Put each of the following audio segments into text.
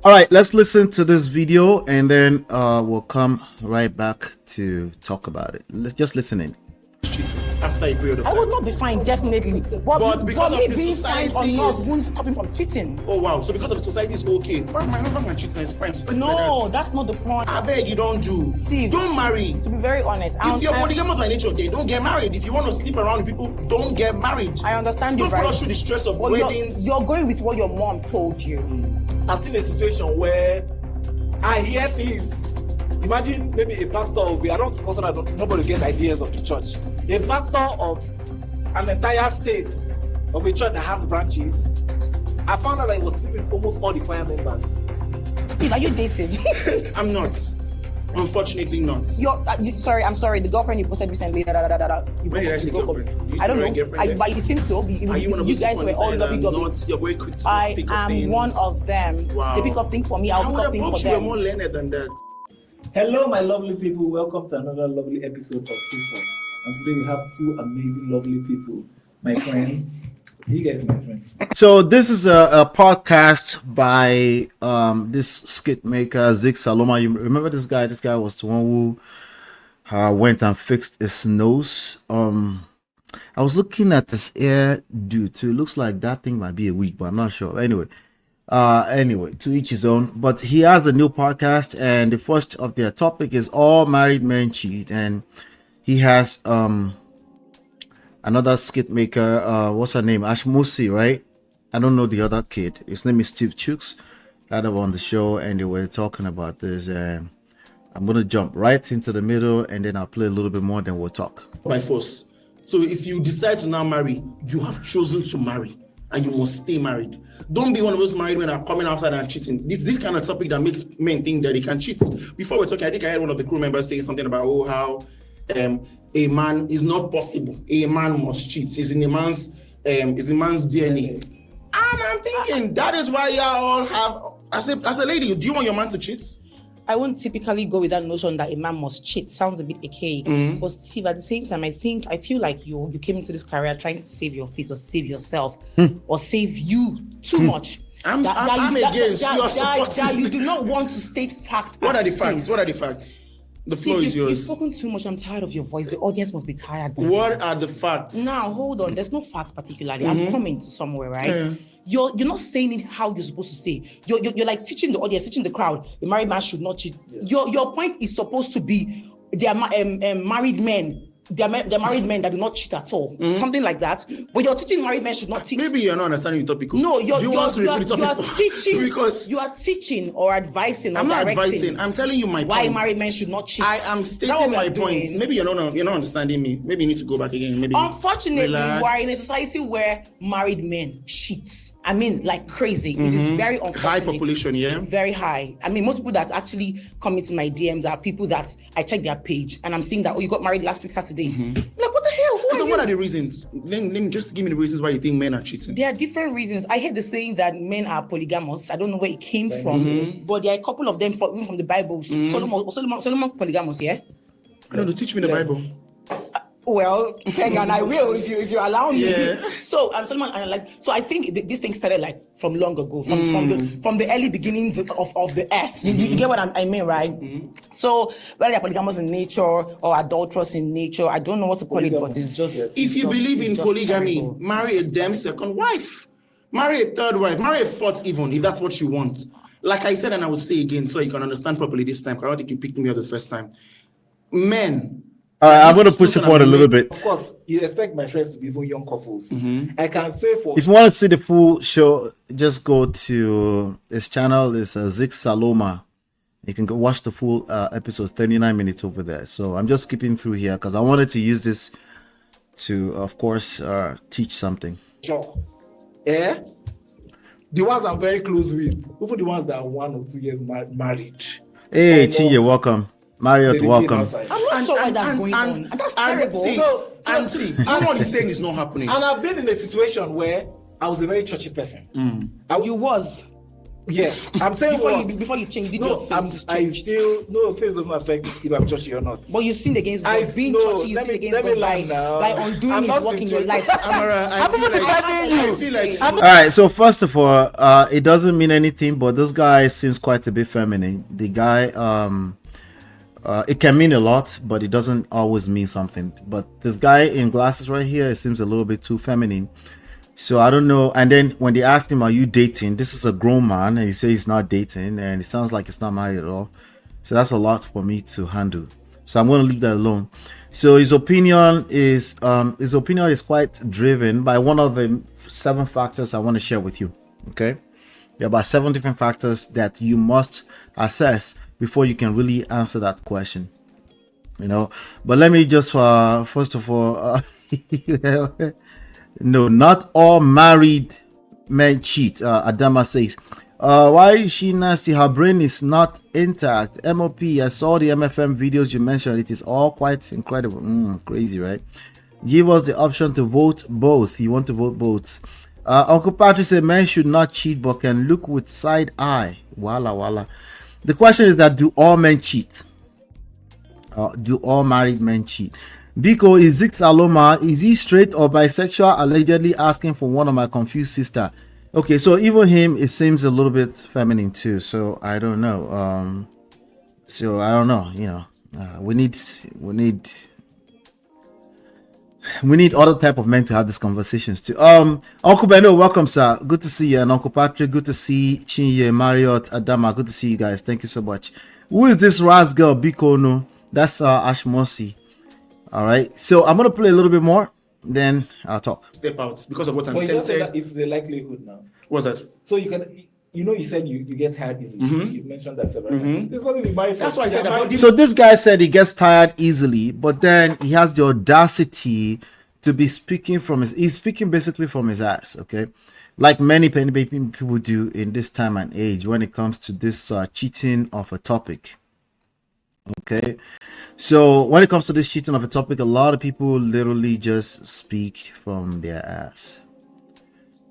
All right, let's listen to this video and then we'll come right back to talk about it. Let's just listen in. Cheating after a period of time. I would not be fine, definitely. But because of the being fine society or not is- won't stop him from cheating. Oh wow, so because of the society is okay. But my husband can cheat and it's fine. Society No, like that. that's not the point. I beg you don't do. Steve. Don't marry. To be very honest, If you're polygamous by nature, then don't get married. If you want to sleep around with people, don't get married. I understand you, Don't put right? us through the stress of But weddings. you're going with what your mom told you. I've seen a situation where I hear things. Imagine maybe a pastor will be, I don't consider nobody get ideas of the church. A pastor of an entire state of a church that has branches. I found out that he was sleeping with almost all the choir members. Steve, are you dating? I'm not. Unfortunately not. I'm sorry. The girlfriend you posted recently. You When did I say broke up. girlfriend? You I don't still know. a girlfriend But it seems so. Are you one of You those guys people were all on the lovey side that dovey. not, you're very quick to I speak of am things. one of them. Wow. They pick up things for me. I'll I pick would up have things for hoped you were them. more learned than that. Hello, my lovely people. Welcome to another lovely episode of Free Talk. And today we have two amazing, lovely people, my friends. You guys are my friends. So this is a podcast by this skit maker Zig Saloma. You remember this guy? This guy was the one who went and fixed his nose. I was looking at this hair dude too. It looks like that thing might be a wig, but I'm not sure. Anyway, to each his own. But he has a new podcast, and the first of their topic is all married men cheat, and he has another skit maker, what's her name? Ash Musi, right? I don't know the other kid. His name is Steve Chooks. Had him on the show and they were talking about this. And I'm gonna jump right into the middle and then I'll play a little bit more, then we'll talk. By force. So if you decide to now marry, you have chosen to marry and you must stay married. Don't be one of those married men that are coming outside and cheating. This kind of topic that makes men think that they can cheat. Before we're talking, I think I heard one of the crew members say something about how a man is not possible. A man must cheat. It's in a man's DNA. And I'm thinking that is why y'all all have as a lady, do you want your man to cheat? I won't typically go with that notion that a man must cheat. Sounds a bit archaic. But Steve, at the same time, I feel like you came into this career trying to save your face or save yourself or save you too much. I'm against you are supporting. That you do not want to state fact. What are the as it facts? is. What are the facts? The Steve, floor is you've yours. spoken too much. I'm tired of your voice. The audience must be tired. By What are the facts? Now, hold on. There's no facts particularly. I'm coming to somewhere, right? Yeah. You're not saying it how you're supposed to say. You're like teaching the audience, teaching the crowd. A married man should not cheat. Your point is supposed to be they are married men. They're married men that do not cheat at all. Something like that. But you're teaching married men should not cheat. Maybe you're not understanding the topic. No, Do you want to repeat the topic teaching because you are teaching or advising or I'm not directing advising. I'm telling you my why point. married men should not cheat. I am That's stating what my we're points. doing. Maybe you're not understanding me. Maybe you need to go back again. Maybe Unfortunately, relax. we're in a society where married men cheat. I mean, like crazy. It is very unfortunate. High population, yeah. Very high. I mean, most people that actually come into my DMs are people that I check their page and I'm seeing that, oh, you got married last week Saturday. Like, what the hell? Who So are what you? are the reasons? Let me just give me the reasons why you think men are cheating. There are different reasons. I hate the saying that men are polygamous. I don't know where it came from, but there are a couple of them even from the Bible. Solomon polygamous, yeah? I don't know. Teach me the Bible. Well, and I will if you allow me. Yeah. So Solomon, I think this thing started like from long ago, from the early beginnings of the earth. You get what I mean, right? So whether they're polygamous in nature or adulterous in nature, I don't know what to call it, but it's just. If you believe in polygamy, marry a damn second wife. Marry a third wife. Marry a fourth even, if that's what you want. Like I said, and I will say again so you can understand properly this time, because I don't think you picked me up the first time. Men. I'm going to push it forward a little bit. Of course, you expect my friends to be even young couples. I can say for If you want to see the full show, just go to his channel. It's Zig Saloma. You can go watch the full episode, 39 minutes over there. So I'm just skipping through here because I wanted to use this to, of course, teach something. sure. Yeah? The ones I'm very close with, even the ones that are 1 or 2 years married. Hey, I know. Chinye, welcome. Marriott, They did welcome. outside. I'm not sure why that's going on. And that's terrible. See, what he's saying is not happening. And I've been in a situation where I was a very churchy person. You was. Yes, I'm saying before you change, did no, your face I changed? still no face doesn't affect if I'm churchy or not. But you sinned against God. Being no, churchy, you let sinned me against God learn now. by undoing I'm his not work in your into life. it. Amara, I feel like I feel like All right, so first of all, it doesn't mean anything, but this guy seems quite a bit feminine. The guy, it can mean a lot, but it doesn't always mean something. But this guy in glasses right here, it seems a little bit too feminine. So I don't know. And then when they asked him, "Are you dating?" This is a grown man, and he says he's not dating, and it sounds like he's not married at all. So that's a lot for me to handle. So I'm going to leave that alone. So his opinion is quite driven by one of the 7 factors I want to share with you. Okay, there are about 7 different factors that you must assess before you can really answer that question. You know, but let me just first of all, no, not all married men cheat. Adama says, why is she nasty? Her brain is not intact. MOP, I saw the MFM videos you mentioned. It is all quite incredible. Crazy, right? Give us the option to vote both. You want to vote both. Uncle Patrick said men should not cheat but can look with side eye. Wala wala. The question is that do all men cheat? Do all married men cheat? Biko, is Zix Aloma, is he straight or bisexual? Allegedly asking for one of my confused sister. Okay, so even him, it seems a little bit feminine too. So I don't know. So I don't know. You know, we need other type of men to have these conversations too. Uncle Beno, welcome, sir. Good to see you, and Uncle Patrick. Good to see Chinye, Marriott, Adama. Good to see you guys. Thank you so much. Who is this Raz girl? Biko no, that's Ash Mossy. All right, so I'm gonna play a little bit more, then I'll talk. step out because of what I'm But you don't say saying. that it's the likelihood now. What's that? So you can, you said you get tired easily. You mentioned that several times. This wasn't be married. That's why I said about So this guy said he gets tired easily, but then he has the audacity to be speaking from he's speaking basically from his ass, okay? Like many people do in this time and age when it comes to this cheating of a topic. Okay, so when it comes to this cheating of a topic, a lot of people literally just speak from their ass.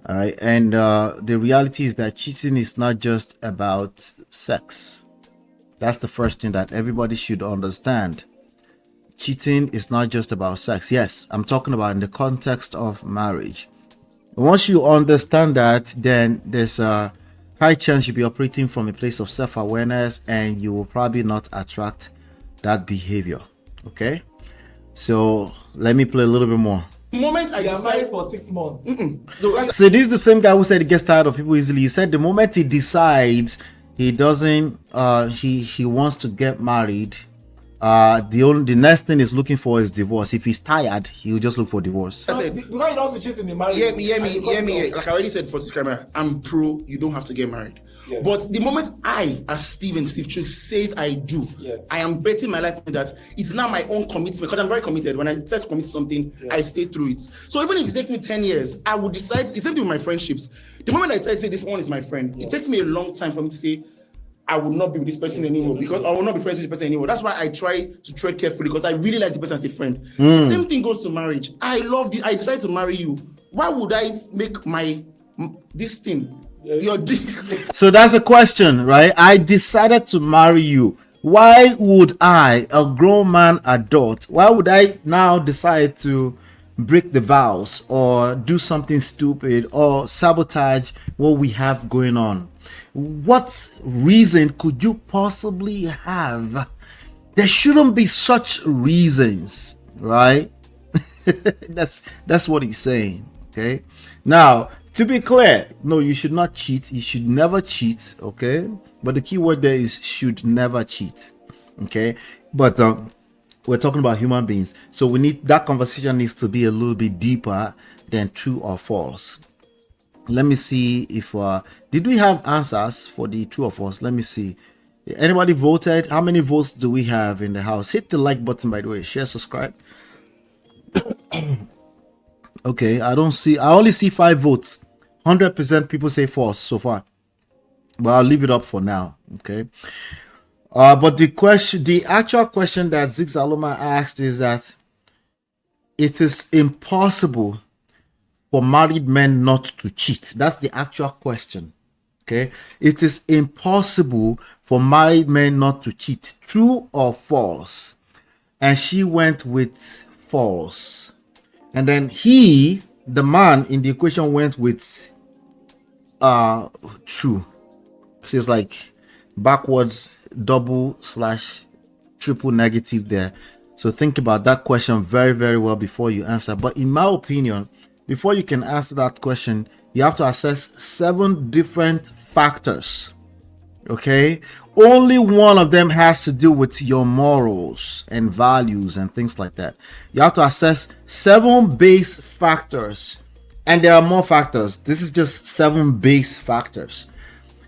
All right, and the reality is that cheating is not just about sex. That's the first thing that everybody should understand. Cheating is not just about sex. Yes, I'm talking about in the context of marriage. Once you understand that, then there's a high chance you'll be operating from a place of self-awareness and you will probably not attract that behavior. Okay, so let me play a little bit more. The moment I You are decide married for 6 months. So this is the same guy who said he gets tired of people easily. He said the moment he decides he doesn't he wants to get married, the next thing he's looking for is divorce. If he's tired, he'll just look for divorce. I said, Because you don't want to cheat in the marriage. hear me. And because Like I already said for the camera, I'm pro. You don't have to get married. Yeah. But the moment I, as Steve Chuk says I do, Yeah. I am betting my life on that. It's now my own commitment because I'm very committed. When I decide to commit to something, I stay through it. So even if it takes me 10 years, I would decide. It's same thing with my friendships. The moment I decide to say this one is my friend, it takes me a long time for me to say I will not be with this person anymore because I will not be friends with this person anymore. That's why I try to tread carefully because I really like the person as a friend. Same thing goes to marriage. I decided to marry you. Why would I make this thing your dick? So that's a question, right? I decided to marry you. Why would I, a grown man adult, why would I now decide to break the vows or do something stupid or sabotage what we have going on? What reason could you possibly have? There shouldn't be such reasons, right? that's what he's saying. Okay, now to be clear, no, you should not cheat. You should never cheat. Okay, but the key word there is should never cheat. Okay, but we're talking about human beings, so we need that conversation needs to be a little bit deeper than true or false. Let me see if did we have answers for the true or false? Let me see. Anybody voted? How many votes do we have in the house? Hit the like button, by the way. Share, subscribe. Okay, I only see 5 votes. 100% people say false so far, but I'll leave it up for now. Okay, but the actual question that Zig Aloma asked is that it is impossible for married men not to cheat. That's the actual question. Okay, it is impossible for married men not to cheat. True or false? And she went with false. And then he, the man in the equation, went with true. So it's like backwards double slash triple negative there. So think about that question very, very well before you answer. But in my opinion, before you can answer that question, you have to assess 7 different factors. Okay, only one of them has to do with your morals and values and things like that. You have to assess 7 base factors, and there are more factors. This is just 7 base factors.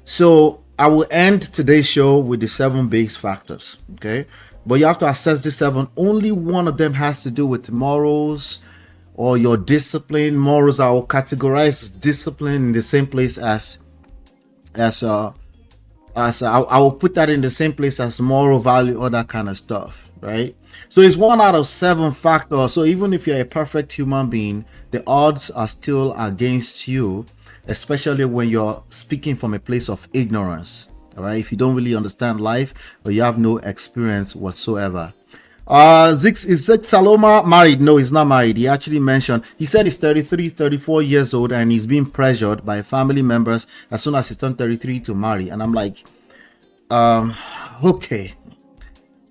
So I will end today's show with the 7 base factors. Okay, but you have to assess the 7. Only one of them has to do with morals or your discipline. Morals, I will categorize discipline in the same place as I will put that in the same place as moral value, all that kind of stuff, right? So it's 1 out of 7 factors. So even if you're a perfect human being, the odds are still against you, especially when you're speaking from a place of ignorance, all right? If you don't really understand life or you have no experience whatsoever. Is Zik Saloma married? No, he's not married. He actually mentioned, he said he's 33, 34 years old and he's being pressured by family members as soon as he turned 33 to marry. And I'm like, okay.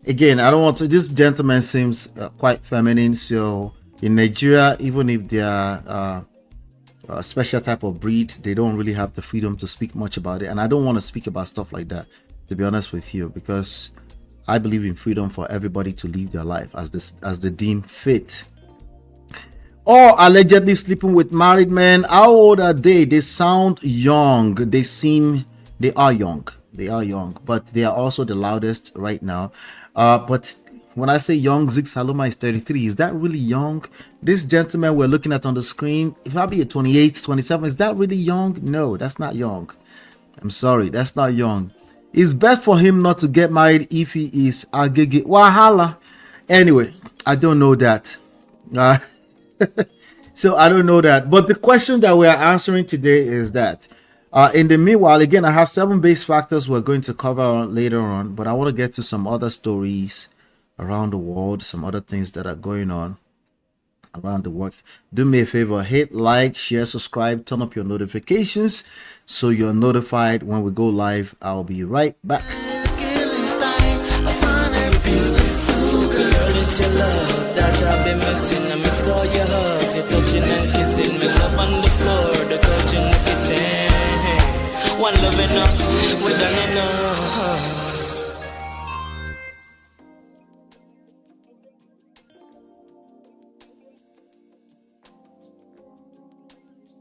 Again, I don't want to, this gentleman seems quite feminine. So in Nigeria, even if they are a special type of breed, they don't really have the freedom to speak much about it. And I don't want to speak about stuff like that, to be honest with you, because I believe in freedom for everybody to live their life as they deem fit. Or allegedly sleeping with married men. How old are they? They sound young. They are young, but they are also the loudest right now. But when I say young, Zik Saloma is 33. Is that really young? This gentleman we're looking at on the screen, if I be a 28, 27, is that really young? No, that's not young. I'm sorry, that's not young. It's best for him not to get married if he is agege wahala. Anyway, I don't know that. So I don't know that. But the question that we are answering today is that in the meanwhile, again, I have 7 base factors we're going to cover later on, but I want to get to some other stories around the world, some other things that are going on around the world. Do me a favor, hit like, share, subscribe, turn up your notifications so you're notified when we go live. I'll be right back. It's your love that I've been missing. I miss all your hugs, your touching and kissing, me love on the floor.